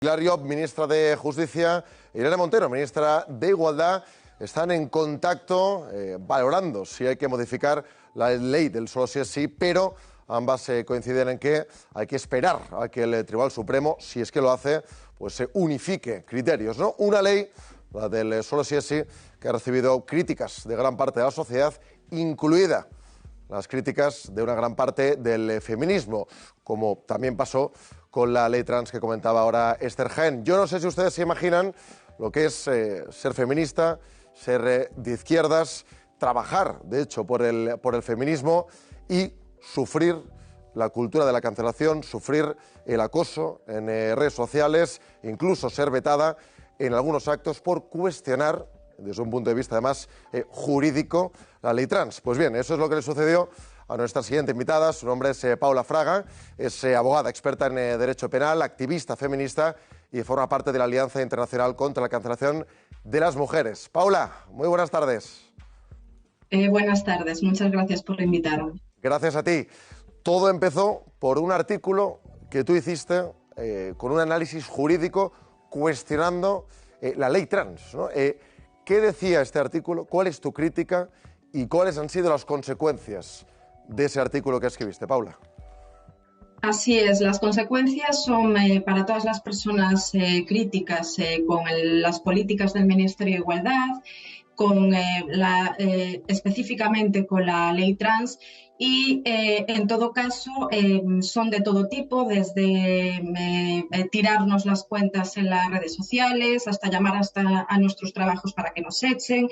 Pilar Llop, ministra de Justicia, Irene Montero, ministra de Igualdad, están en contacto valorando si hay que modificar la ley del solo sí es sí, pero ambas coinciden en que hay que esperar a que el Tribunal Supremo, si es que lo hace, pues se unifique criterios, ¿no? Una ley, la del solo sí es sí, que ha recibido críticas de gran parte de la sociedad, incluida las críticas de una gran parte del feminismo, como también pasó con la ley trans que comentaba ahora Esther Jaén. Yo no sé si ustedes se imaginan lo que es ser feminista, ser de izquierdas, trabajar, de hecho, por el feminismo y sufrir la cultura de la cancelación, sufrir el acoso en redes sociales, incluso ser vetada en algunos actos por cuestionar, desde un punto de vista además jurídico, la ley trans. Pues bien, eso es lo que le sucedió a nuestra siguiente invitada. Su nombre es Paula Fraga, es abogada, experta en derecho penal, activista feminista y forma parte de la Alianza Internacional contra la Cancelación de las Mujeres. Paula, muy buenas tardes. Buenas tardes, muchas gracias por invitarme. Gracias a ti. Todo empezó por un artículo que tú hiciste con un análisis jurídico cuestionando la ley trans, ¿no? ¿Qué decía este artículo? ¿Cuál es tu crítica? ¿Y cuáles han sido las consecuencias de ese artículo que escribiste, Paula? Así es, las consecuencias son para todas las personas críticas con las políticas del Ministerio de Igualdad, específicamente con la ley trans y en todo caso son de todo tipo, desde tirarnos las cuentas en las redes sociales hasta llamar hasta a nuestros trabajos para que nos echen,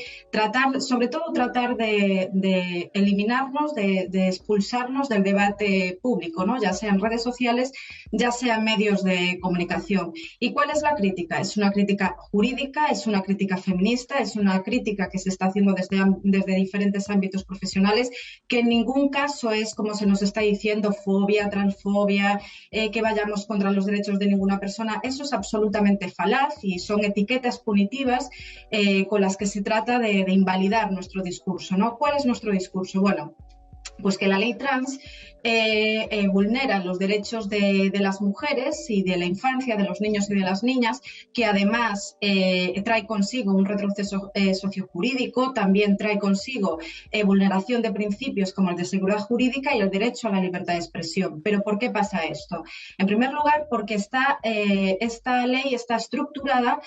sobre todo tratar de eliminarnos, de expulsarnos del debate público, ¿no? Ya sea en redes sociales, ya sea en medios de comunicación. ¿Y cuál es la crítica? Es una crítica jurídica, es una crítica feminista, es una crítica que se está haciendo desde diferentes ámbitos profesionales, que en ningún caso es, como se nos está diciendo, fobia, transfobia, que vayamos contra los derechos de ninguna persona. Eso es absolutamente falaz y son etiquetas punitivas con las que se trata de invalidar nuestro discurso, ¿no? ¿Cuál es nuestro discurso? Bueno, pues que la ley trans vulnera los derechos de las mujeres y de la infancia, de los niños y de las niñas, que además trae consigo un retroceso sociojurídico, también trae consigo vulneración de principios como el de seguridad jurídica y el derecho a la libertad de expresión. ¿Pero por qué pasa esto? En primer lugar, porque esta ley está estructurada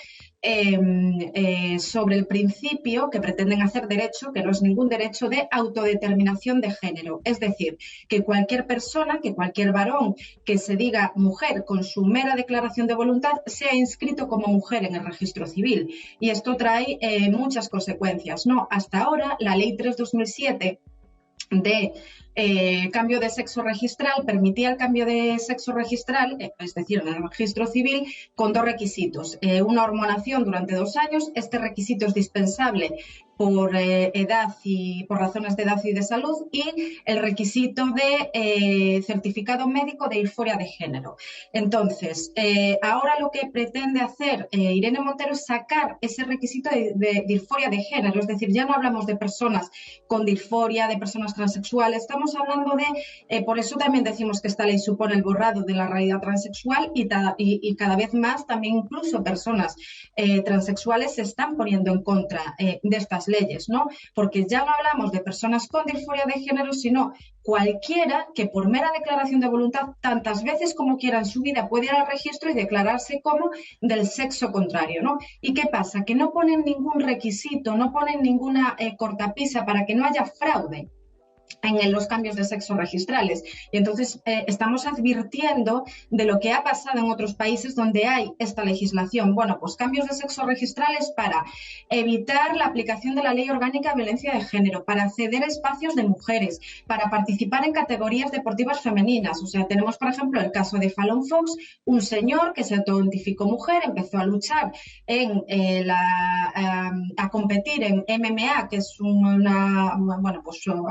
sobre el principio que pretenden hacer derecho, que no es ningún derecho, de autodeterminación de género. Es decir, que cualquier persona, que cualquier varón que se diga mujer con su mera declaración de voluntad sea inscrito como mujer en el registro civil. Y esto trae muchas consecuencias, ¿no? Hasta ahora, la Ley 3/2007 de cambio de sexo registral permitía el cambio de sexo registral, es decir, en el registro civil, con dos requisitos. Una hormonación durante 2 años, este requisito es dispensable por edad y por razones de edad y de salud, y el requisito de certificado médico de disforia de género. Entonces, ahora lo que pretende hacer Irene Montero es sacar ese requisito de disforia de género, es decir, ya no hablamos de personas con disforia, de personas transexuales, estamos hablando de, por eso también decimos que esta ley supone el borrado de la realidad transexual y cada vez más también incluso personas transexuales se están poniendo en contra de estas leyes, ¿no? Porque ya no hablamos de personas con disforia de género, sino cualquiera que por mera declaración de voluntad, tantas veces como quiera en su vida, puede ir al registro y declararse como del sexo contrario, ¿no? ¿Y qué pasa? Que no ponen ningún requisito, no ponen ninguna cortapisa para que no haya fraude en los cambios de sexo registrales. Y entonces estamos advirtiendo de lo que ha pasado en otros países donde hay esta legislación. Bueno, pues cambios de sexo registrales para evitar la aplicación de la Ley Orgánica de Violencia de Género, para acceder a espacios de mujeres, para participar en categorías deportivas femeninas. O sea, tenemos, por ejemplo, el caso de Fallon Fox, un señor que se autoidentificó mujer, empezó a luchar a competir en MMA, que es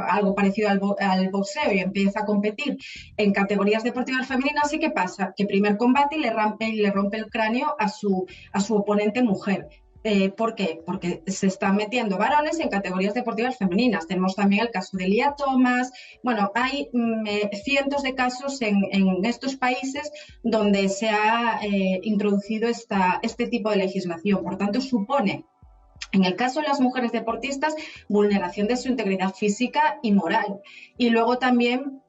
algo parecido al boxeo, y empieza a competir en categorías deportivas femeninas. ¿Y qué pasa? Que primer combate y le rompe el cráneo a su oponente mujer. ¿Por qué? Porque se están metiendo varones en categorías deportivas femeninas. Tenemos también el caso de Lia Thomas. Bueno, hay cientos de casos en estos países donde se ha introducido este tipo de legislación. Por tanto, supone, en el caso de las mujeres deportistas, vulneración de su integridad física y moral. Y luego también,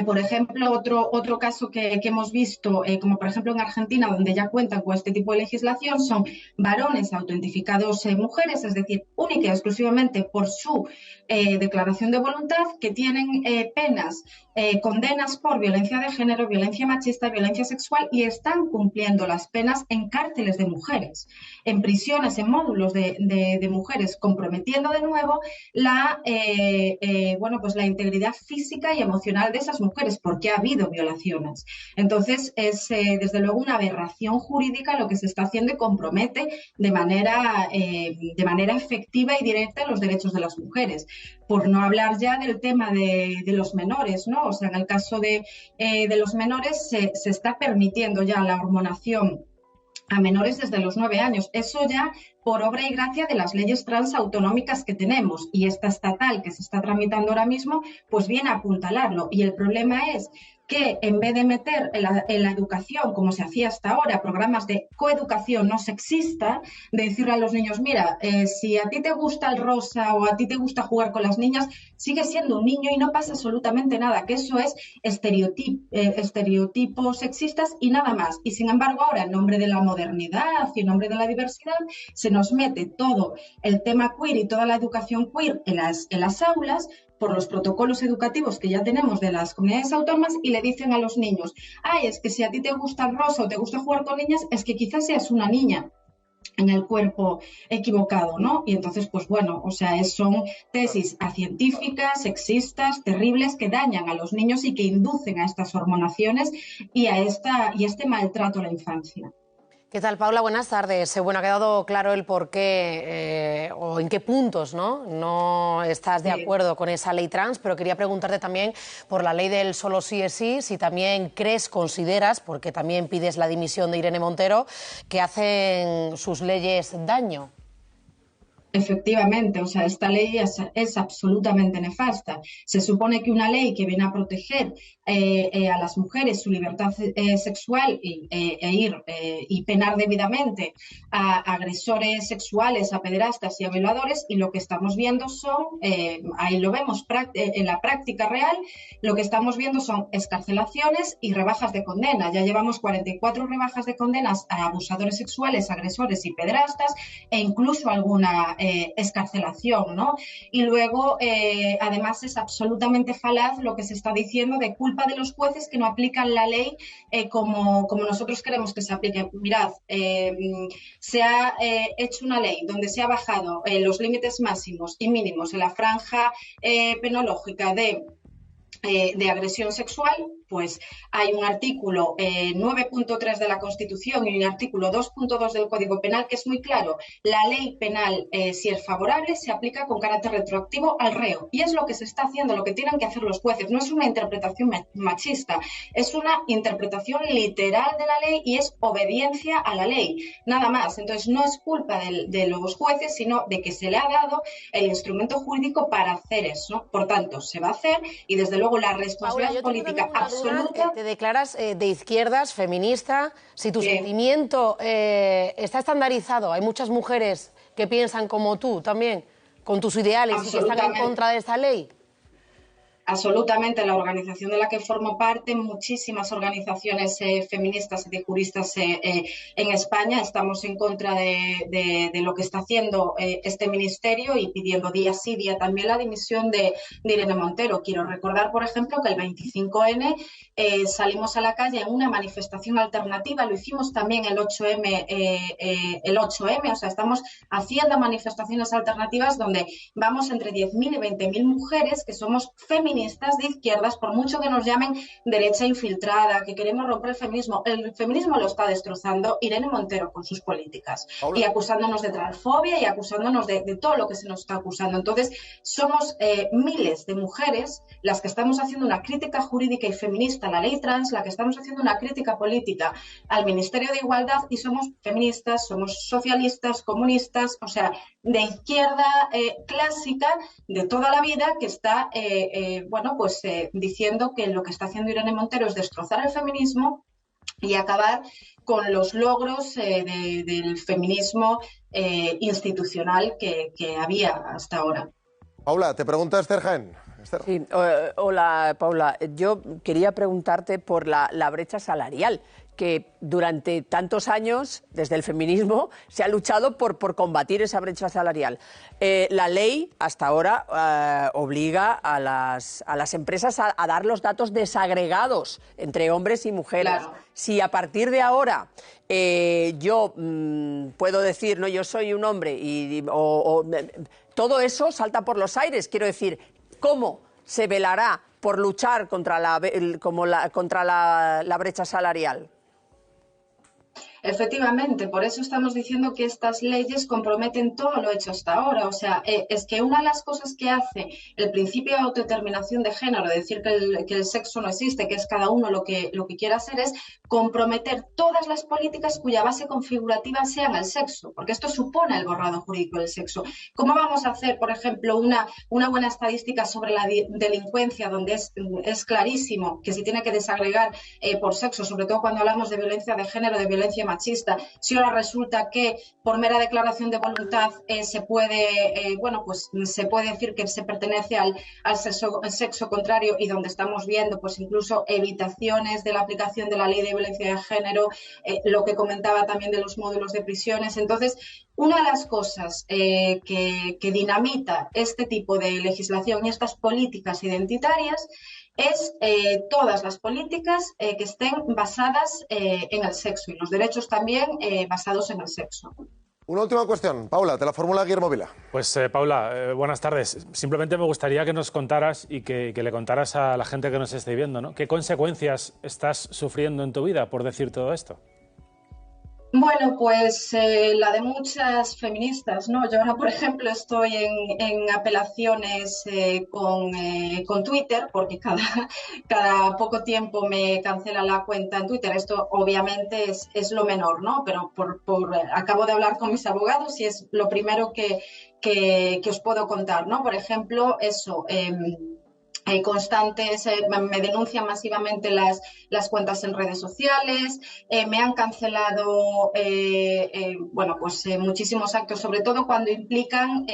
por ejemplo, otro caso que hemos visto, como por ejemplo en Argentina, donde ya cuentan con este tipo de legislación, son varones autoidentificados mujeres, es decir, única y exclusivamente por su declaración de voluntad, que tienen penas, condenas por violencia de género, violencia machista, violencia sexual, y están cumpliendo las penas en cárceles de mujeres, en prisiones, en módulos de mujeres, comprometiendo de nuevo la integridad física y emocional de esas mujeres, porque ha habido violaciones. Entonces, es desde luego una aberración jurídica lo que se está haciendo y compromete de manera efectiva y directa los derechos de las mujeres. Por no hablar ya del tema de los menores, ¿no? O sea, en el caso de los menores se está permitiendo ya la hormonación a menores desde los 9 años. Eso ya por obra y gracia de las leyes trans autonómicas que tenemos, y esta estatal que se está tramitando ahora mismo, pues viene a apuntalarlo. Y el problema es que en vez de meter en la educación, como se hacía hasta ahora, programas de coeducación no sexista, de decirle a los niños, mira, si a ti te gusta el rosa o a ti te gusta jugar con las niñas, sigue siendo un niño y no pasa absolutamente nada, que eso es estereotipos sexistas y nada más. Y sin embargo ahora, en nombre de la modernidad y en nombre de la diversidad, se nos mete todo el tema queer y toda la educación queer en las aulas, por los protocolos educativos que ya tenemos de las comunidades autónomas, y le dicen a los niños, es que si a ti te gusta el rosa o te gusta jugar con niñas, es que quizás seas una niña en el cuerpo equivocado, ¿no? Y entonces, pues bueno, o sea, son tesis científicas, sexistas, terribles, que dañan a los niños y que inducen a estas hormonaciones y a este maltrato a la infancia. ¿Qué tal, Paula? Buenas tardes. Bueno, ha quedado claro el por qué o en qué puntos no estás de acuerdo con esa ley trans, pero quería preguntarte también por la ley del solo sí es sí, si también consideras, porque también pides la dimisión de Irene Montero, que hacen sus leyes daño. Efectivamente, o sea, esta ley es absolutamente nefasta. Se supone que una ley que viene a proteger a las mujeres su libertad sexual y penar debidamente a agresores sexuales, a pederastas y a violadores, y lo que estamos viendo son, ahí lo vemos en la práctica real, lo que estamos viendo son excarcelaciones y rebajas de condena. Ya llevamos 44 rebajas de condenas a abusadores sexuales, agresores y pederastas, e incluso alguna excarcelación, ¿no? Y luego, además, es absolutamente falaz lo que se está diciendo de culpa de los jueces que no aplican la ley como nosotros queremos que se aplique. Mirad, se ha hecho una ley donde se ha bajado los límites máximos y mínimos en la franja penológica de agresión sexual. Pues hay un artículo 9.3 de la Constitución y un artículo 2.2 del Código Penal que es muy claro. La ley penal, si es favorable, se aplica con carácter retroactivo al reo. Y es lo que se está haciendo, lo que tienen que hacer los jueces. No es una interpretación machista, es una interpretación literal de la ley y es obediencia a la ley, nada más. Entonces no es culpa de los jueces, sino de que se le ha dado el instrumento jurídico para hacer eso. Por tanto, se va a hacer, y desde luego la responsabilidad política absoluta. Te declaras de izquierdas, feminista. Si tu sentimiento está estandarizado, hay muchas mujeres que piensan como tú también, con tus ideales, y que están en contra de esta ley. Absolutamente, la organización de la que formo parte, muchísimas organizaciones feministas y de juristas en España, estamos en contra de lo que está haciendo este ministerio y pidiendo día sí, día también la dimisión de Irene Montero. Quiero recordar, por ejemplo, que el 25N salimos a la calle en una manifestación alternativa, lo hicimos también el 8M, o sea, estamos haciendo manifestaciones alternativas donde vamos entre 10.000 y 20.000 mujeres que somos feministas feministas de izquierdas, por mucho que nos llamen derecha infiltrada, que queremos romper el feminismo lo está destrozando Irene Montero con sus políticas. Paula. Y acusándonos de transfobia y acusándonos de todo lo que se nos está acusando. Entonces, somos miles de mujeres las que estamos haciendo una crítica jurídica y feminista a la ley trans, la que estamos haciendo una crítica política al Ministerio de Igualdad, y somos feministas, somos socialistas, comunistas, o sea, de izquierda clásica de toda la vida, que está diciendo que lo que está haciendo Irene Montero es destrozar el feminismo y acabar con los logros del feminismo institucional que había hasta ahora. Paula, te pregunta Esther Jaén. Esther. Sí, hola Paula, yo quería preguntarte por la brecha salarial, que durante tantos años, desde el feminismo, se ha luchado por combatir esa brecha salarial. La ley, hasta ahora, obliga a las empresas a dar los datos desagregados entre hombres y mujeres. Claro. Si a partir de ahora yo puedo decir, no, yo soy un hombre, todo eso salta por los aires, quiero decir, ¿cómo se velará por luchar contra la brecha salarial? Efectivamente, por eso estamos diciendo que estas leyes comprometen todo lo hecho hasta ahora. O sea, es que una de las cosas que hace el principio de autodeterminación de género, decir que el sexo no existe, que es cada uno lo que quiera hacer, es comprometer todas las políticas cuya base configurativa sean el sexo, porque esto supone el borrado jurídico del sexo. ¿Cómo vamos a hacer, por ejemplo, una buena estadística sobre la delincuencia, donde es clarísimo que se tiene que desagregar por sexo, sobre todo cuando hablamos de violencia de género, de violencia machista, si ahora resulta que por mera declaración de voluntad se puede decir que se pertenece al sexo contrario, y donde estamos viendo pues incluso evitaciones de la aplicación de la ley de violencia de género, lo que comentaba también de los módulos de prisiones? Entonces, una de las cosas que dinamita este tipo de legislación y estas políticas identitarias es todas las políticas que estén basadas en el sexo, y los derechos también basados en el sexo. Una última cuestión. Paula, te la formula Guillermo Vila. Pues Paula, buenas tardes. Simplemente me gustaría que nos contaras y que le contaras a la gente que nos esté viendo, ¿no? ¿Qué consecuencias estás sufriendo en tu vida por decir todo esto? Bueno, pues la de muchas feministas, ¿no? Yo ahora, por ejemplo, estoy en apelaciones con Twitter, porque cada poco tiempo me cancela la cuenta en Twitter. Esto obviamente es lo menor, ¿no? Pero acabo de hablar con mis abogados y es lo primero que os puedo contar, ¿no? Por ejemplo, eso... constantes, me denuncian masivamente las cuentas en redes sociales, me han cancelado muchísimos actos, sobre todo cuando implican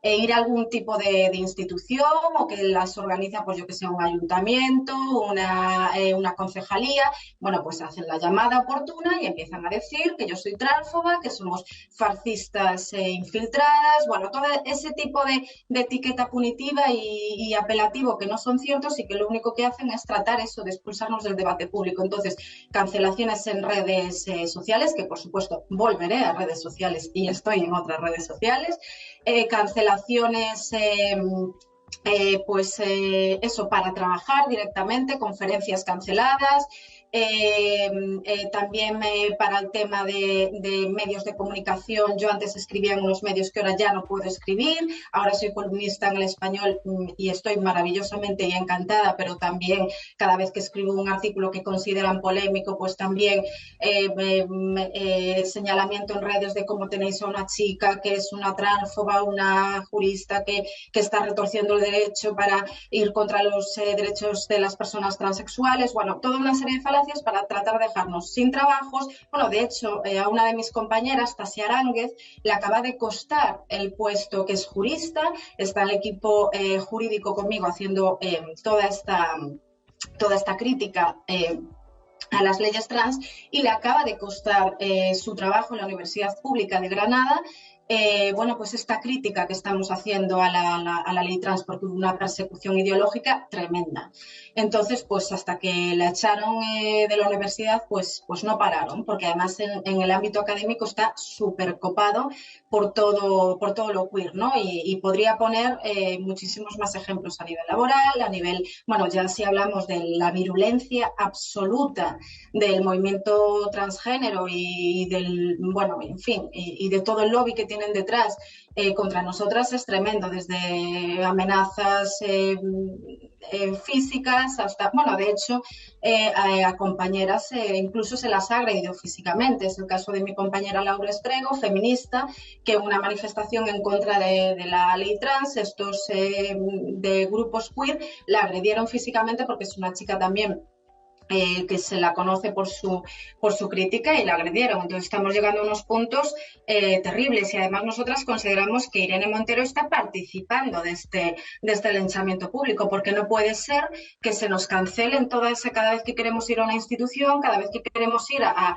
ir a algún tipo de institución, o que las organiza, pues yo que sé, un ayuntamiento, una concejalía. Bueno, pues hacen la llamada oportuna y empiezan a decir que yo soy transfoba, que somos fascistas infiltradas, bueno, todo ese tipo de etiqueta punitiva y apelativo, que no son ciertos y que lo único que hacen es tratar eso de expulsarnos del debate público. Entonces, cancelaciones en redes sociales, que por supuesto volveré a redes sociales y estoy en otras redes sociales, cancelaciones para trabajar directamente, conferencias canceladas. También para el tema de medios de comunicación, yo antes escribía en unos medios que ahora ya no puedo escribir, ahora soy columnista en El Español y estoy maravillosamente y encantada, pero también cada vez que escribo un artículo que consideran polémico, pues también señalamiento en redes de cómo tenéis a una chica que es una transfoba, una jurista que está retorciendo el derecho para ir contra los derechos de las personas transexuales. Bueno, toda una serie de falacias para tratar de dejarnos sin trabajos. Bueno, de hecho, a una de mis compañeras, Tasia Aránguez, le acaba de costar el puesto, que es jurista, está el equipo jurídico conmigo haciendo toda esta crítica a las leyes trans, y le acaba de costar su trabajo en la Universidad Pública de Granada, bueno, pues esta crítica que estamos haciendo a la ley trans, porque hubo una persecución ideológica tremenda. Entonces, pues hasta que la echaron de la universidad, pues no pararon, porque además en el ámbito académico está súper copado por todo lo queer, ¿no? Y podría poner muchísimos más ejemplos a nivel laboral, a nivel, bueno, ya si hablamos de la virulencia absoluta del movimiento transgénero y del, bueno, en fin, y de todo el lobby que tienen detrás contra nosotras es tremendo, desde amenazas físicas hasta, bueno, de hecho, a compañeras incluso se las ha agredido físicamente. Es el caso de mi compañera Laura Estrego, feminista, que en una manifestación en contra de la ley trans, estos de grupos queer la agredieron físicamente porque es una chica también que se la conoce por su crítica y la agredieron. Entonces estamos llegando a unos puntos terribles y además nosotras consideramos que Irene Montero está participando de este linchamiento público, porque no puede ser que se nos cancelen cada vez que queremos ir a una institución, cada vez que queremos ir a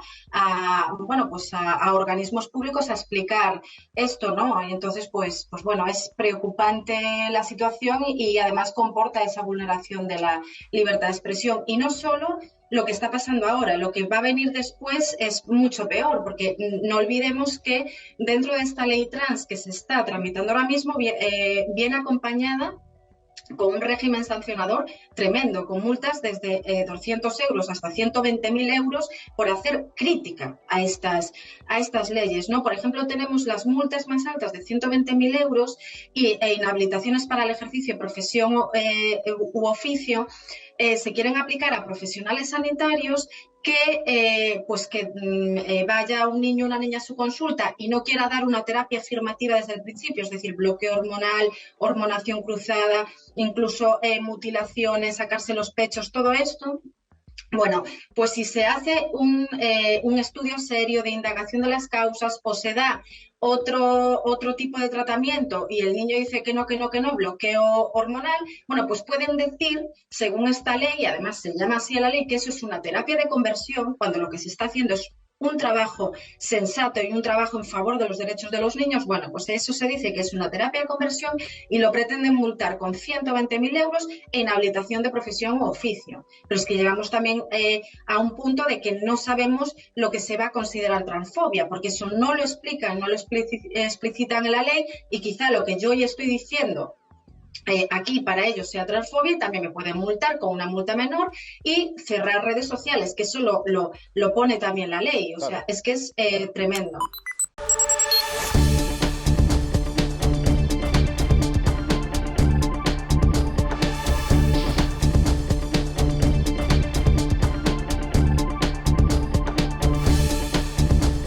organismos públicos a explicar esto, ¿no? Y entonces, pues bueno, es preocupante la situación y además comporta esa vulneración de la libertad de expresión. Y no solo lo que está pasando ahora, lo que va a venir después es mucho peor, porque no olvidemos que dentro de esta ley trans que se está tramitando ahora mismo viene acompañada con un régimen sancionador tremendo, con multas desde 200 euros hasta 120.000 euros por hacer crítica a estas leyes, ¿no? Por ejemplo, tenemos las multas más altas de 120.000 euros e inhabilitaciones para el ejercicio de profesión u oficio se quieren aplicar a profesionales sanitarios que vaya un niño o una niña a su consulta y no quiera dar una terapia afirmativa desde el principio, es decir, bloqueo hormonal, hormonación cruzada, incluso mutilaciones, sacarse los pechos, todo esto. Bueno, pues si se hace un estudio serio de indagación de las causas o se da otro tipo de tratamiento y el niño dice que no, bloqueo hormonal, bueno, pues pueden decir, según esta ley, y además se llama así a la ley, que eso es una terapia de conversión, cuando lo que se está haciendo es un trabajo sensato y un trabajo en favor de los derechos de los niños. Bueno, pues eso se dice que es una terapia de conversión y lo pretenden multar con 120.000 euros en inhabilitación de profesión o oficio. Pero es que llegamos también a un punto de que no sabemos lo que se va a considerar transfobia, porque eso no lo explican, no lo explicitan en la ley, y quizá lo que yo hoy estoy diciendo aquí para ellos sea transfobia y también me pueden multar con una multa menor y cerrar redes sociales, que eso lo pone también la ley. O sea, es que es tremendo.